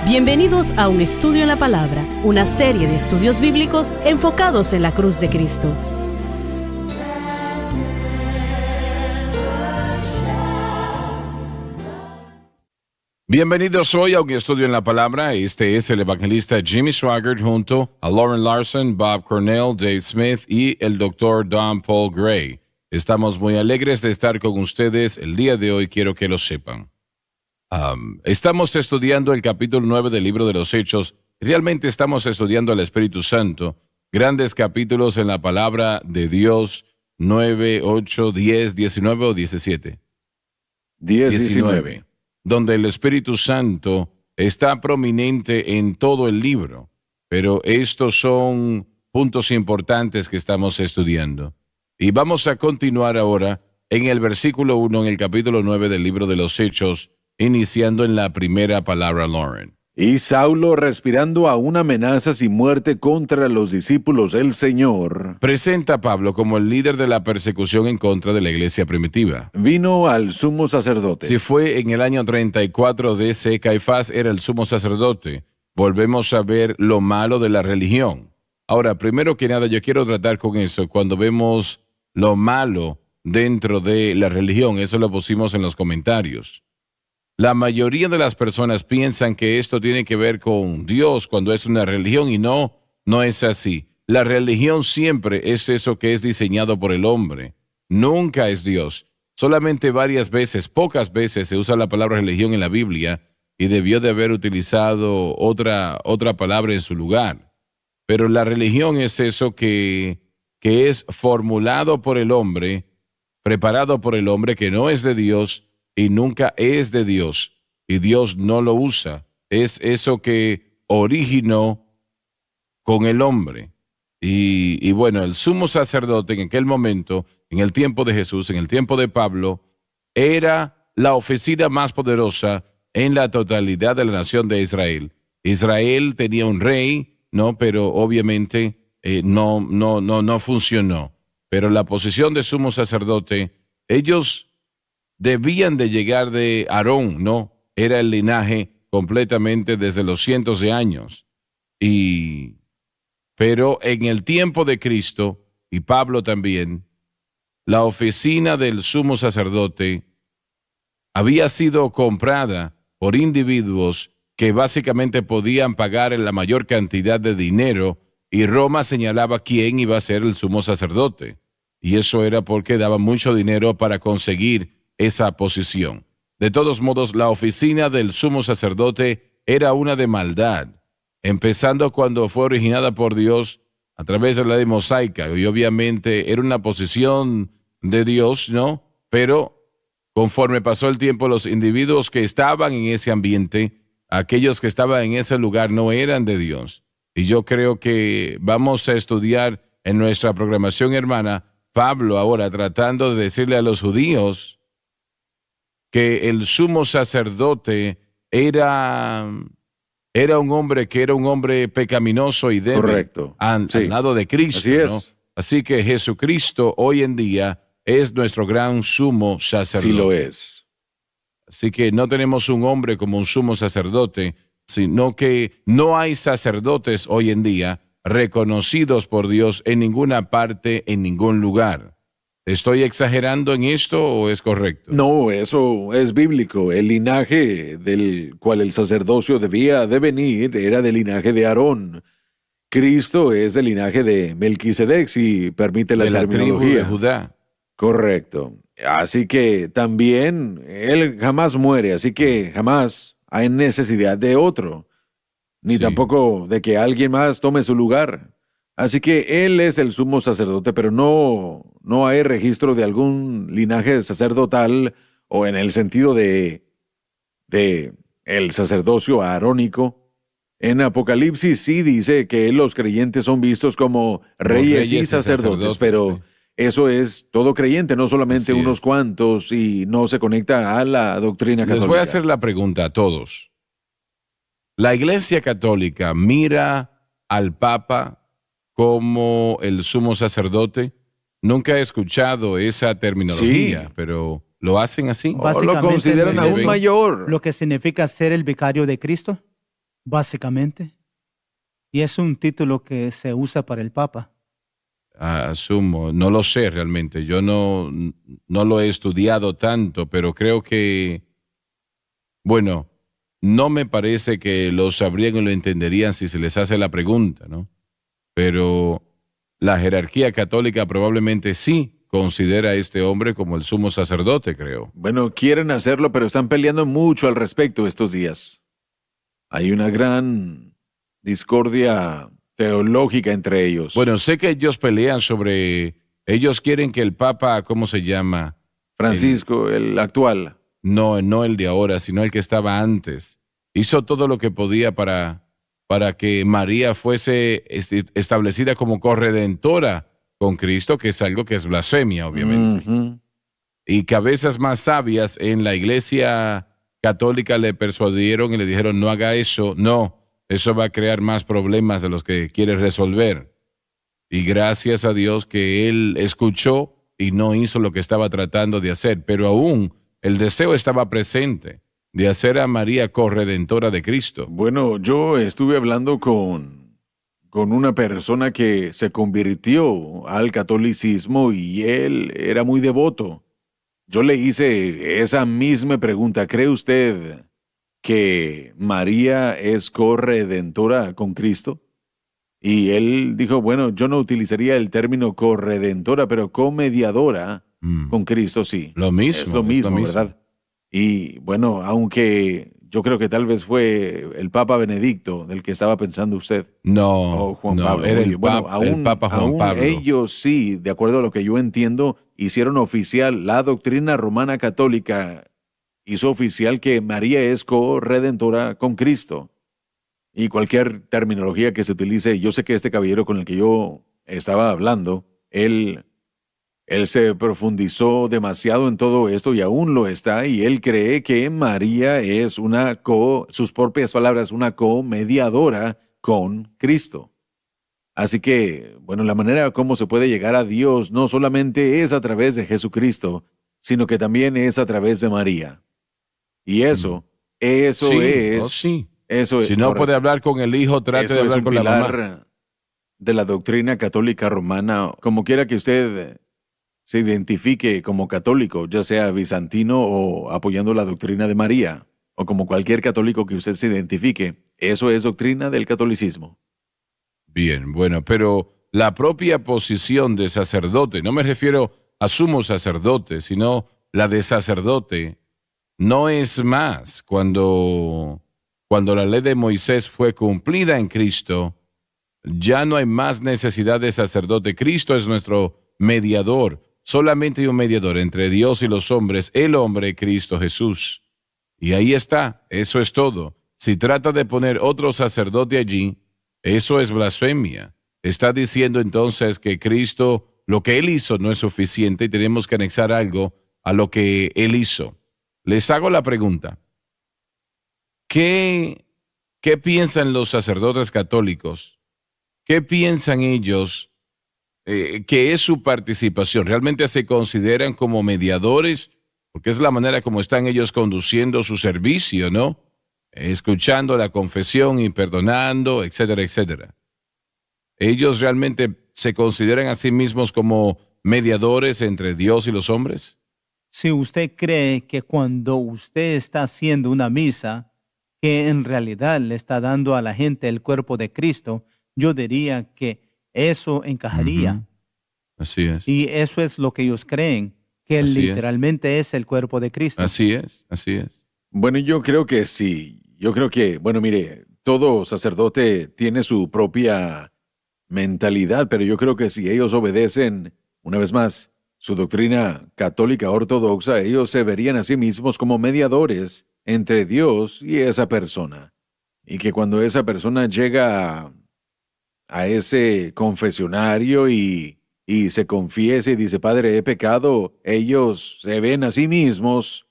Bienvenidos a Un Estudio en la Palabra, una serie de estudios bíblicos enfocados en la cruz de Cristo. Bienvenidos hoy a Un Estudio en la Palabra. Este es el evangelista Jimmy Swaggart junto a Lauren Larson, Bob Cornell, Dave Smith y el Dr. Don Paul Gray. Estamos muy alegres de estar con ustedes el día de hoy, quiero que lo sepan. Estamos estudiando el capítulo 9 del libro de los Hechos. Realmente estamos estudiando al Espíritu Santo. Grandes capítulos en la palabra de Dios, 9, 8, 10, 19 o 17. 19. Donde el Espíritu Santo está prominente en todo el libro. Pero estos son puntos importantes que estamos estudiando. Y vamos a continuar ahora en el versículo 1 en el capítulo 9 del libro de los Hechos, iniciando en la primera palabra, Lauren. Y Saulo, respirando aún amenazas y muerte contra los discípulos del Señor, Presenta a Pablo como el líder de la persecución en contra de la iglesia primitiva. vino al sumo sacerdote. Si fue en el año 34 DC, Caifás era el sumo sacerdote. Volvemos a ver lo malo de la religión. Ahora, primero que nada, yo quiero tratar con eso. Cuando vemos lo malo dentro de la religión, eso lo pusimos en los comentarios. La mayoría de las personas piensan que esto tiene que ver con Dios cuando es una religión y no es así. La religión siempre es eso que es diseñado por el hombre. Nunca es Dios. Solamente varias veces, pocas veces se usa la palabra religión en la Biblia y debió de haber utilizado otra palabra en su lugar. Pero la religión es eso que es formulado por el hombre, preparado por el hombre, que no es de Dios y nunca es de Dios, y Dios no lo usa. Es eso que originó con el hombre. Y bueno, el sumo sacerdote en aquel momento, en el tiempo de Jesús, en el tiempo de Pablo, era la oficina más poderosa en la totalidad de la nación de Israel. Israel tenía un rey, ¿no? Pero obviamente no funcionó. Pero la posición de sumo sacerdote, ellos debían de llegar de Aarón, ¿no? Era el linaje completamente desde los cientos de años. Pero en el tiempo de Cristo, y Pablo también, la oficina del sumo sacerdote había sido comprada por individuos que básicamente podían pagar la mayor cantidad de dinero, y Roma señalaba quién iba a ser el sumo sacerdote. Y eso era porque daba mucho dinero para conseguir esa posición. De todos modos, la oficina del sumo sacerdote era una de maldad, empezando cuando fue originada por Dios a través de la ley mosaica, y obviamente era una posición de Dios, ¿no? Pero conforme pasó el tiempo, los individuos que estaban en ese ambiente, aquellos que estaban en ese lugar, no eran de Dios. Y yo creo que vamos a estudiar en nuestra programación hermana, Pablo ahora tratando de decirle a los judíos que el sumo sacerdote era un hombre que era un hombre pecaminoso y débil. Correcto. Al lado de Cristo. Así es. ¿no? Así que Jesucristo hoy en día es nuestro gran sumo sacerdote. Sí lo es. Así que no tenemos un hombre como un sumo sacerdote, sino que no hay sacerdotes hoy en día reconocidos por Dios en ninguna parte, en ningún lugar. ¿Estoy exagerando en esto o es correcto? No, eso es bíblico. El linaje del cual el sacerdocio debía de venir era del linaje de Aarón. Cristo es del linaje de Melquisedec, si permite la de la terminología. tribu de Judá. Correcto. Así que también él jamás muere, así que jamás hay necesidad de otro, ni Sí. tampoco de que alguien más tome su lugar. Así que él es el sumo sacerdote, pero no hay registro de algún linaje sacerdotal o en el sentido de el sacerdocio arónico. En Apocalipsis sí dice que los creyentes son vistos como reyes y sacerdotes, pero sí. eso es todo creyente, no solamente Así unos es. cuantos, y no se conecta a la doctrina católica. Les voy a hacer la pregunta a todos. ¿La Iglesia Católica mira al Papa como el sumo sacerdote? Nunca he escuchado esa terminología, Sí. pero ¿lo hacen así? O lo consideran sí, aún sí. mayor. Lo que significa ser el vicario de Cristo. básicamente. Y es un título que se usa para el Papa. Asumo, no lo sé realmente. Yo no lo he estudiado tanto, pero creo que, bueno, no me parece que lo sabrían y lo entenderían si se les hace la pregunta, ¿no? Pero la jerarquía católica probablemente sí considera a este hombre como el sumo sacerdote, creo. Bueno, quieren hacerlo, pero están peleando mucho al respecto estos días. Hay una gran discordia teológica entre ellos. Bueno, sé que ellos pelean ellos quieren que el Papa, ¿cómo se llama? Francisco, el actual. No el de ahora, sino el que estaba antes. Hizo todo lo que podía para que María fuese establecida como corredentora con Cristo, que es algo que es blasfemia, obviamente. Ujú. Y cabezas más sabias en la iglesia católica le persuadieron y le dijeron, no haga eso, no, eso va a crear más problemas de los que quiere resolver. Y gracias a Dios que él escuchó y no hizo lo que estaba tratando de hacer, pero aún el deseo estaba presente de hacer a María corredentora de Cristo. Bueno, yo estuve hablando con una persona que se convirtió al catolicismo y él era muy devoto. Yo le hice esa misma pregunta. ¿Cree usted que María es corredentora con Cristo? Y él dijo, bueno, yo no utilizaría el término corredentora, pero comediadora Mm. con Cristo sí. Lo mismo, Es lo mismo, ¿verdad? Y bueno, aunque yo creo que tal vez fue el Papa Benedicto del que estaba pensando usted. O No, Juan no, Pablo. era Oye, el, bueno, el Papa Juan aún Pablo. ellos sí, de acuerdo a lo que yo entiendo, hicieron oficial la doctrina romana católica, hizo oficial que María es corredentora con Cristo. Y cualquier terminología que se utilice, yo sé que este caballero con el que yo estaba hablando, él se profundizó demasiado en todo esto y aún lo está, y él cree que María es sus propias palabras, una co-mediadora con Cristo. Así que, bueno, la manera como se puede llegar a Dios no solamente es a través de Jesucristo, sino que también es a través de María. Y eso Sí, es, sí. eso es, Si no ahora, puede hablar con el hijo, trate de eso es hablar un con la mamá. pilar de la doctrina católica romana. Como quiera que usted se identifique como católico, ya sea bizantino o apoyando la doctrina de María, o como cualquier católico que usted se identifique, eso es doctrina del catolicismo. Bien, bueno, pero la propia posición de sacerdote, no me refiero a sumo sacerdote, sino la de sacerdote, no es más cuando la ley de Moisés fue cumplida en Cristo, ya no hay más necesidad de sacerdote. Cristo es nuestro mediador. Solamente hay un mediador entre Dios y los hombres, el hombre Cristo Jesús. Y ahí está, eso es todo. Si trata de poner otro sacerdote allí, eso es blasfemia. Está diciendo entonces que Cristo, lo que Él hizo no es suficiente y tenemos que anexar algo a lo que Él hizo. Les hago la pregunta. ¿Qué piensan los sacerdotes católicos? ¿Qué piensan ellos que es su participación? ¿Realmente se consideran como mediadores? Porque es la manera como están ellos conduciendo su servicio, ¿no? Escuchando la confesión y perdonando, etcétera, etcétera. ¿Ellos realmente se consideran a sí mismos como mediadores entre Dios y los hombres? Si usted cree que cuando usted está haciendo una misa, que en realidad le está dando a la gente el cuerpo de Cristo, yo diría que eso encajaría. Ujú. Así es. Y eso es lo que ellos creen, que Así literalmente es el cuerpo de Cristo. Así es, así es. Bueno, yo creo que sí. Yo creo que, bueno, mire, todo sacerdote tiene su propia mentalidad, pero yo creo que si ellos obedecen, una vez más, su doctrina católica ortodoxa, ellos se verían a sí mismos como mediadores entre Dios y esa persona. Y que cuando esa persona llega a ese confesionario y se confiesa y dice, Padre, he pecado, ellos se ven a sí mismos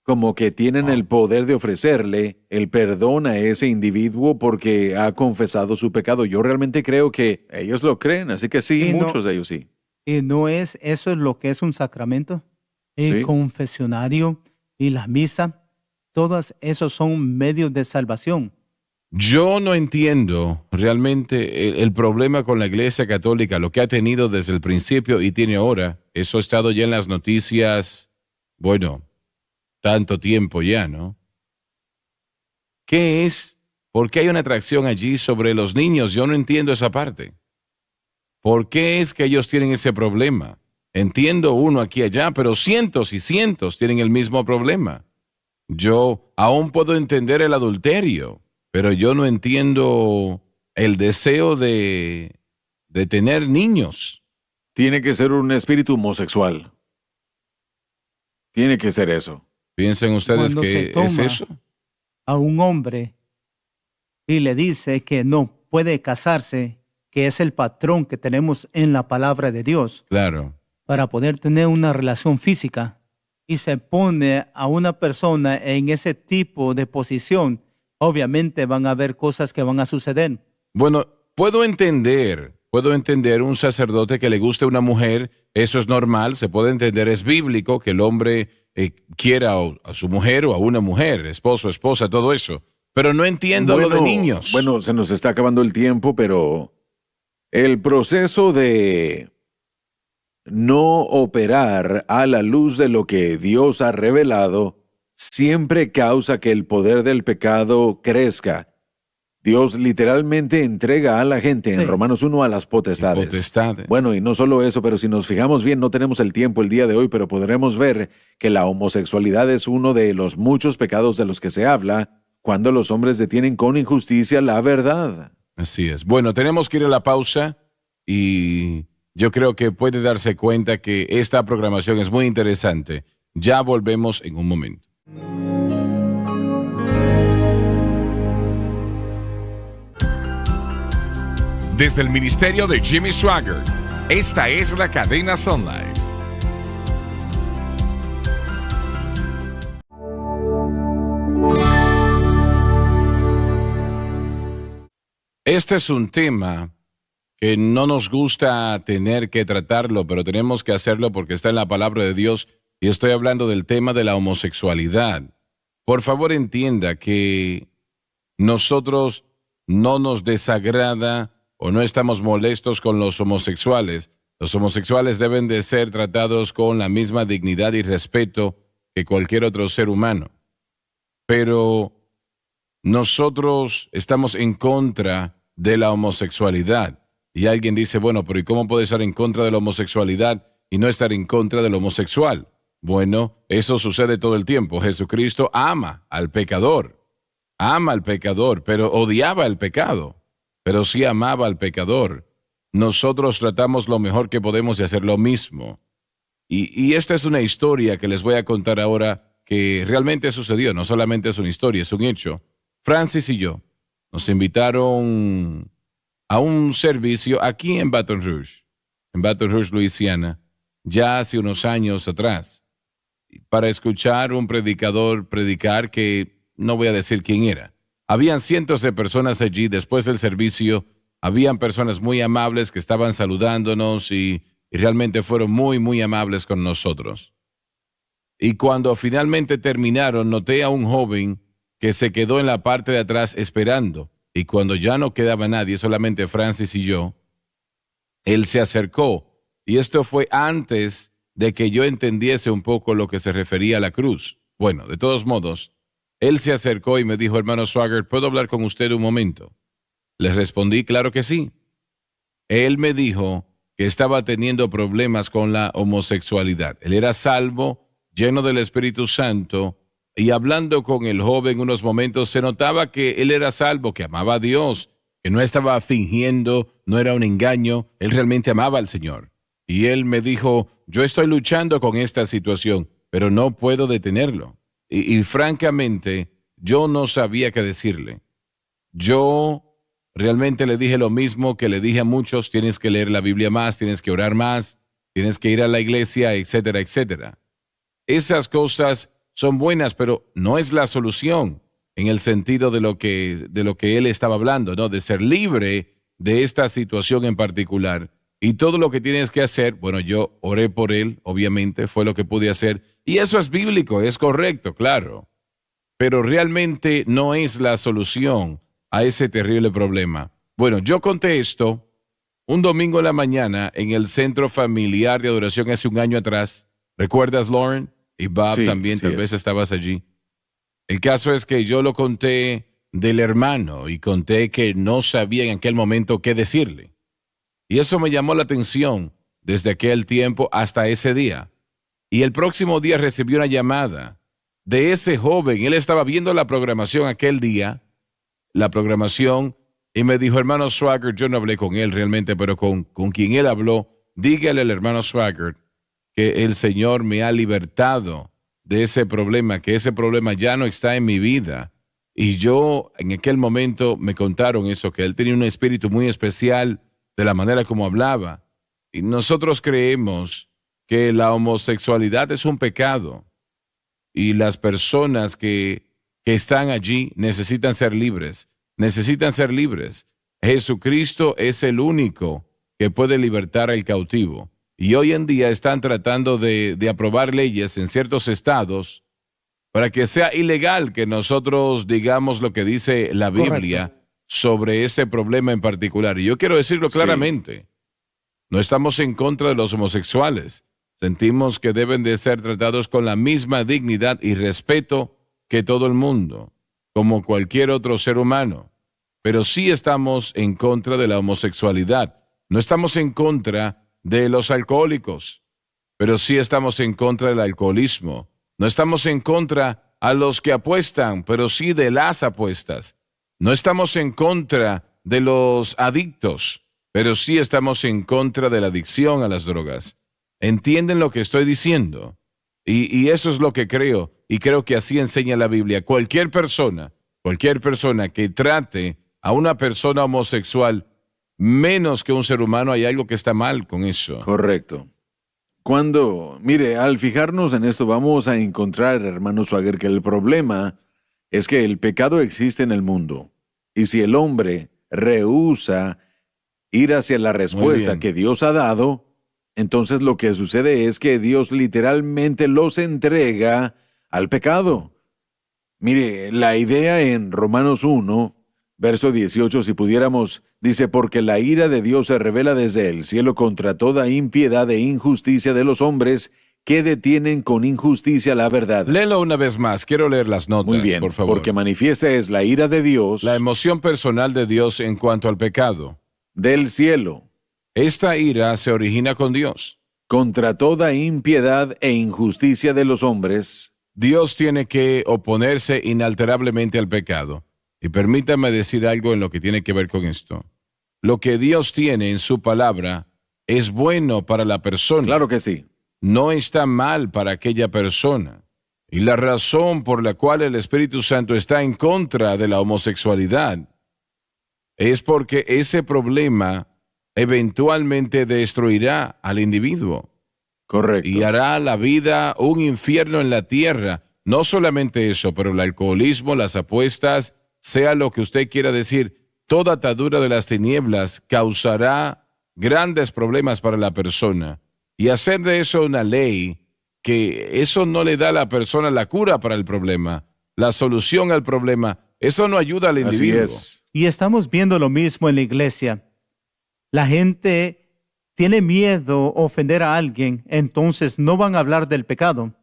como que tienen el poder de ofrecerle el perdón a ese individuo porque ha confesado su pecado. Yo realmente creo que ellos lo creen, así que sí, Y no- muchos de ellos sí. ¿Y no es eso lo que es un sacramento? El Sí. confesionario y la misa, todos esos son medios de salvación. Yo no entiendo realmente el problema con la Iglesia Católica, lo que ha tenido desde el principio y tiene ahora. Eso ha estado ya en las noticias, bueno, tanto tiempo ya, ¿no? ¿Qué es? ¿Por qué hay una atracción allí sobre los niños? Yo no entiendo esa parte. ¿Por qué es que ellos tienen ese problema? Entiendo uno aquí y allá, pero cientos y cientos tienen el mismo problema. Yo aún puedo entender el adulterio, pero yo no entiendo el deseo de tener niños. Tiene que ser un espíritu homosexual. Tiene que ser eso. ¿Piensan ustedes Cuando se que toma es eso? a un hombre y le dice que no puede casarse, que es el patrón que tenemos en la palabra de Dios, Claro. para poder tener una relación física, y se pone a una persona en ese tipo de posición, obviamente van a haber cosas que van a suceder. Bueno, puedo entender un sacerdote que le guste una mujer, eso es normal, se puede entender, es bíblico que el hombre quiera a su mujer o a una mujer, esposo, esposa, todo eso. Pero no entiendo lo de niños. Bueno, se nos está acabando el tiempo, pero el proceso de no operar a la luz de lo que Dios ha revelado siempre causa que el poder del pecado crezca. Dios literalmente entrega a la gente en Sí. Romanos 1 a las potestades. Potestades. Bueno, y no solo eso, pero si nos fijamos bien, no tenemos el tiempo el día de hoy, pero podremos ver que la homosexualidad es uno de los muchos pecados de los que se habla cuando los hombres detienen con injusticia la verdad. Así es. Bueno, tenemos que ir a la pausa y yo creo que puede darse cuenta que esta programación es muy interesante. Ya volvemos en un momento. Desde el ministerio de Jimmy Swaggart, esta es la cadena Sun Life. Este es un tema que no nos gusta tener que tratarlo, pero tenemos que hacerlo porque está en la palabra de Dios y estoy hablando del tema de la homosexualidad. Por favor, entienda que nosotros no nos desagrada o no estamos molestos con los homosexuales. Los homosexuales deben de ser tratados con la misma dignidad y respeto que cualquier otro ser humano. Pero nosotros estamos en contra de la homosexualidad. Y alguien dice, bueno, pero ¿y cómo puede estar en contra de la homosexualidad y no estar en contra del homosexual? Bueno, eso sucede todo el tiempo. Jesucristo ama al pecador, pero odiaba el pecado, pero sí amaba al pecador. Nosotros tratamos lo mejor que podemos de hacer lo mismo. Y esta es una historia que les voy a contar ahora que realmente sucedió. No solamente es una historia, es un hecho. Francis y yo nos invitaron a un servicio aquí en Baton Rouge, Luisiana, ya hace unos años atrás, para escuchar un predicador predicar que no voy a decir quién era. Habían cientos de personas allí después del servicio, habían personas muy amables que estaban saludándonos y realmente fueron muy, muy amables con nosotros. Y cuando finalmente terminaron, noté a un joven que se quedó en la parte de atrás esperando. Y cuando ya no quedaba nadie, solamente Francis y yo, él se acercó. Y esto fue antes de que yo entendiese un poco lo que se refería a la cruz. Bueno, de todos modos, él se acercó y me dijo, hermano Swaggart, ¿puedo hablar con usted un momento? Le respondí, claro que sí. Él me dijo que estaba teniendo problemas con la homosexualidad. Él era salvo, lleno del Espíritu Santo, y hablando con el joven unos momentos se notaba que él era salvo, que amaba a Dios, que no estaba fingiendo, no era un engaño, él realmente amaba al Señor. Y él me dijo, yo estoy luchando con esta situación, pero no puedo detenerlo. Y francamente, yo no sabía qué decirle. Yo realmente le dije lo mismo que le dije a muchos, tienes que leer la Biblia más, tienes que orar más, tienes que ir a la iglesia, etcétera, etcétera. Esas cosas son buenas, pero no es la solución en el sentido de lo que él estaba hablando, ¿no? De ser libre de esta situación en particular. Y todo lo que tienes que hacer, bueno, yo oré por él, obviamente, fue lo que pude hacer. Y eso es bíblico, es correcto, claro. Pero realmente no es la solución. a ese terrible problema. Bueno, yo conté esto un domingo en la mañana en el Centro Familiar de Adoración hace un año atrás. ¿Recuerdas, Lauren? Y Bob Sí, también, sí tal vez es. estabas allí. El caso es que yo lo conté del hermano y conté que no sabía en aquel momento qué decirle. Y eso me llamó la atención desde aquel tiempo hasta ese día. Y el próximo día recibí una llamada de ese joven. Él estaba viendo la programación aquel día, la programación, y me dijo, hermano Swaggart, yo no hablé con él realmente, pero con quien él habló, dígale al hermano Swaggart que el Señor me ha libertado de ese problema, que ese problema ya no está en mi vida. Y yo, en aquel momento, me contaron eso, que él tenía un espíritu muy especial de la manera como hablaba. Y nosotros creemos que la homosexualidad es un pecado y las personas que están allí necesitan ser libres. Necesitan ser libres. Jesucristo es el único que puede libertar al cautivo. Y hoy en día están tratando de aprobar leyes en ciertos estados para que sea ilegal que nosotros digamos lo que dice la Biblia sobre ese problema en particular. Y yo quiero decirlo Sí. claramente. No estamos en contra de los homosexuales. Sentimos que deben de ser tratados con la misma dignidad y respeto que todo el mundo, como cualquier otro ser humano. Pero sí estamos en contra de la homosexualidad. No estamos en contra de los alcohólicos, pero sí estamos en contra del alcoholismo. No estamos en contra a los que apuestan, pero sí de las apuestas. No estamos en contra de los adictos, pero sí estamos en contra de la adicción a las drogas. ¿Entienden lo que estoy diciendo? Y eso es lo que creo, y creo que así enseña la Biblia. Cualquier persona que trate a una persona homosexual menos que un ser humano, hay algo que está mal con eso. Correcto. Mire, al fijarnos en esto, vamos a encontrar, hermano Swagger, que el problema es que el pecado existe en el mundo. Y si el hombre rehúsa ir hacia la respuesta bien. que Dios ha dado, entonces lo que sucede es que Dios literalmente los entrega al pecado. Mire, la idea en Romanos 1, verso 18, si pudiéramos, dice, porque la ira de Dios se revela desde el cielo contra toda impiedad e injusticia de los hombres que detienen con injusticia la verdad. Léelo una vez más. Quiero leer las notas, Muy bien, por favor. porque manifiesta es la ira de Dios La emoción personal de Dios en cuanto al pecado. del cielo Esta ira se origina con Dios. contra toda impiedad e injusticia de los hombres. Dios tiene que oponerse inalterablemente al pecado. Y permítame decir algo en lo que tiene que ver con esto. Lo que Dios tiene en su palabra es bueno para la persona. Claro que sí. No está mal para aquella persona. Y la razón por la cual el Espíritu Santo está en contra de la homosexualidad es porque ese problema eventualmente destruirá al individuo Correcto. y hará la vida un infierno en la tierra. No solamente eso, pero el alcoholismo, las apuestas, sea lo que usted quiera decir, toda atadura de las tinieblas causará grandes problemas para la persona. Y hacer de eso una ley, que eso no le da a la persona la cura para el problema, la solución al problema, eso no ayuda al Así individuo. es. Y estamos viendo lo mismo en la iglesia. La gente tiene miedo a ofender a alguien, entonces no van a hablar del pecado.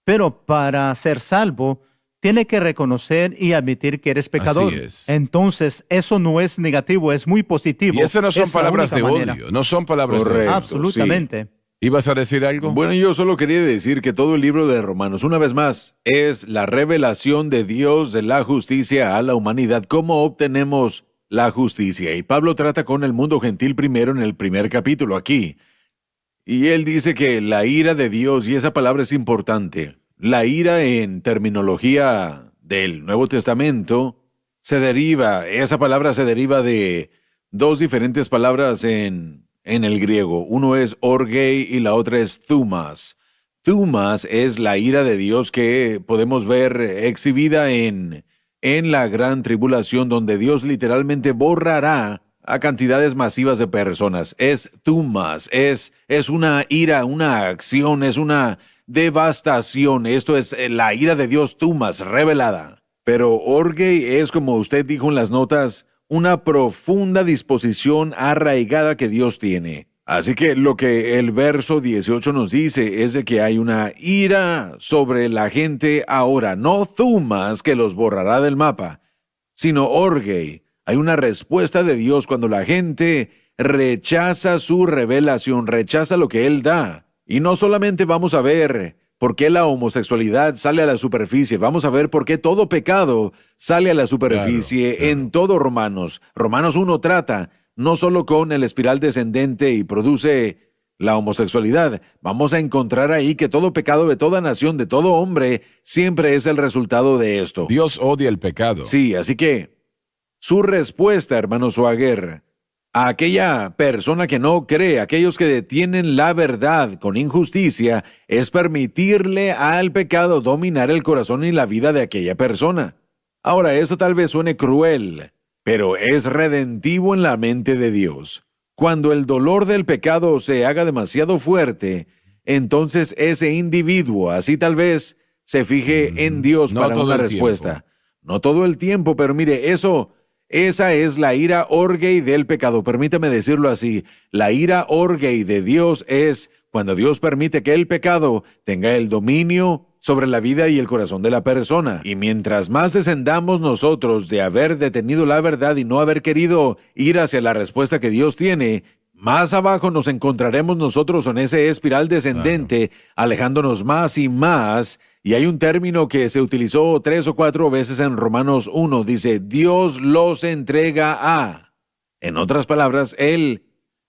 Pero para ser salvo, tiene que reconocer y admitir que eres pecador. Así es. Entonces, eso no es negativo, es muy positivo. Y esas no son Es la palabras de única manera. odio, no son palabras de Correcto. odio. Absolutamente. ¿Ibas a decir algo? Bueno, yo solo quería decir que todo el libro de Romanos, una vez más, es la revelación de Dios de la justicia a la humanidad. ¿Cómo obtenemos la justicia? Y Pablo trata con el mundo gentil primero en el primer capítulo aquí. Y él dice que la ira de Dios, y esa palabra es importante, la ira en terminología del Nuevo Testamento esa palabra se deriva de dos diferentes palabras en el griego. Uno es orgei y la otra es thumas. Thumas es la ira de Dios que podemos ver exhibida en la gran tribulación, donde Dios literalmente borrará a cantidades masivas de personas. Es thumas, es una ira, una acción, es una devastación. Esto es la ira de Dios thumas, revelada. Pero orgei es, como usted dijo en las notas, una profunda disposición arraigada que Dios tiene. Así que lo que el verso 18 nos dice es de que hay una ira sobre la gente ahora, no thumas que los borrará del mapa, sino orgei. Hay una respuesta de Dios cuando la gente rechaza su revelación, rechaza lo que Él da. Y no solamente vamos a ver por qué la homosexualidad sale a la superficie, vamos a ver por qué todo pecado sale a la superficie en todo Romanos. Romanos 1 trata no solo con el espiral descendente y produce la homosexualidad. Vamos a encontrar ahí que todo pecado de toda nación, de todo hombre, siempre es el resultado de esto. Dios odia el pecado. Sí, así que su respuesta, hermano Swagger, a aquella persona que no cree, aquellos que detienen la verdad con injusticia, es permitirle al pecado dominar el corazón y la vida de aquella persona. Ahora, eso tal vez suene cruel, pero es redentivo en la mente de Dios. Cuando el dolor del pecado se haga demasiado fuerte, entonces ese individuo, así tal vez, se fije en Dios para una respuesta. No todo el tiempo, pero mire, esa es la ira orgei del pecado. Permítame decirlo así. La ira orgei de Dios es cuando Dios permite que el pecado tenga el dominio sobre la vida y el corazón de la persona. Y mientras más descendamos nosotros de haber detenido la verdad y no haber querido ir hacia la respuesta que Dios tiene, más abajo nos encontraremos nosotros en ese espiral descendente, alejándonos más y más. Y hay un término que se utilizó 3 o 4 veces en Romanos 1. Dice, Dios los entrega a. En otras palabras, Él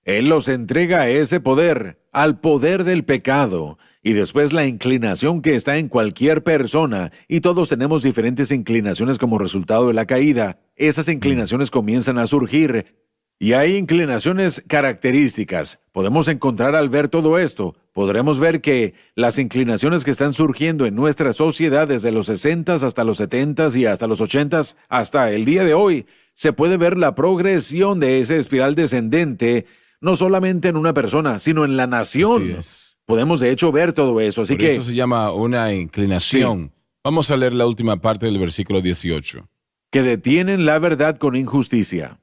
los entrega a ese poder, al poder del pecado. Y después la inclinación que está en cualquier persona, y todos tenemos diferentes inclinaciones como resultado de la caída. Esas inclinaciones comienzan a surgir. Y hay inclinaciones características. Podemos encontrar al ver todo esto, podremos ver que las inclinaciones que están surgiendo en nuestra sociedad desde los 60s hasta los 70s y hasta los 80s, hasta el día de hoy, se puede ver la progresión de ese espiral descendente, no solamente en una persona, sino en la nación. Así es. Podemos de hecho ver todo eso. Así Por eso se llama una inclinación. Sí. Vamos a leer la última parte del versículo 18. Que detienen la verdad con injusticia.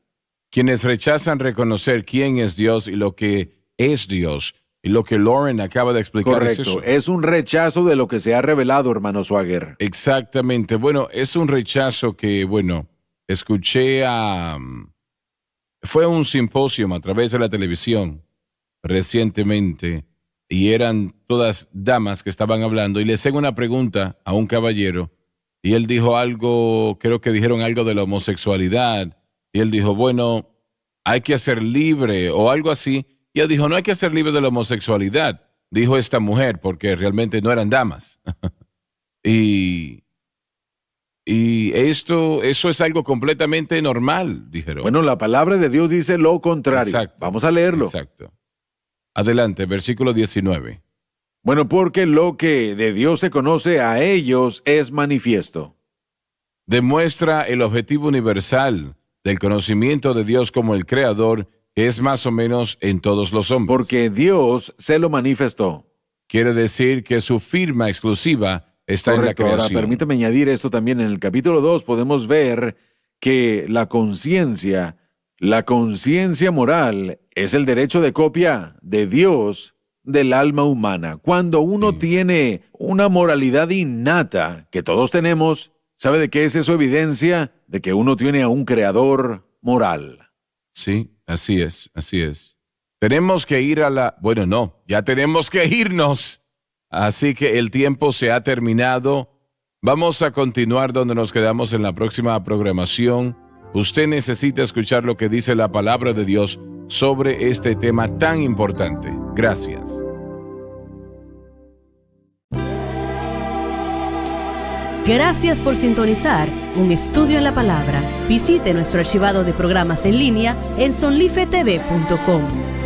Quienes rechazan reconocer quién es Dios y lo que es Dios. Y lo que Lauren acaba de explicar. Correcto. Es eso. Es un rechazo de lo que se ha revelado, hermano Swagger. Exactamente. Bueno, es un rechazo que, escuché fue un simposio a través de la televisión recientemente y eran todas damas que estaban hablando y le hacen una pregunta a un caballero y él dijo algo, creo que dijeron algo de la homosexualidad. Y él dijo, hay que ser libre o algo así. Y él dijo, no hay que ser libre de la homosexualidad, dijo esta mujer, porque realmente no eran damas. y eso es algo completamente normal, dijeron. Bueno, la palabra de Dios dice lo contrario. Exacto. Vamos a leerlo. Exacto. Adelante, versículo 19. Bueno, porque lo que de Dios se conoce a ellos es manifiesto. Demuestra el objetivo universal del conocimiento de Dios como el Creador, que es más o menos en todos los hombres. Porque Dios se lo manifestó. Quiere decir que su firma exclusiva está en la creación. Ahora, permítame añadir esto también. En el capítulo 2 podemos ver que la conciencia moral es el derecho de copia de Dios del alma humana. Cuando uno tiene una moralidad innata que todos tenemos, ¿sabe de qué es eso evidencia? De que uno tiene a un creador moral. Sí, así es. Tenemos que ir ya tenemos que irnos. Así que el tiempo se ha terminado. Vamos a continuar donde nos quedamos en la próxima programación. Usted necesita escuchar lo que dice la palabra de Dios sobre este tema tan importante. Gracias. Gracias por sintonizar Un Estudio en la Palabra. Visite nuestro archivado de programas en línea en sonlifetv.com.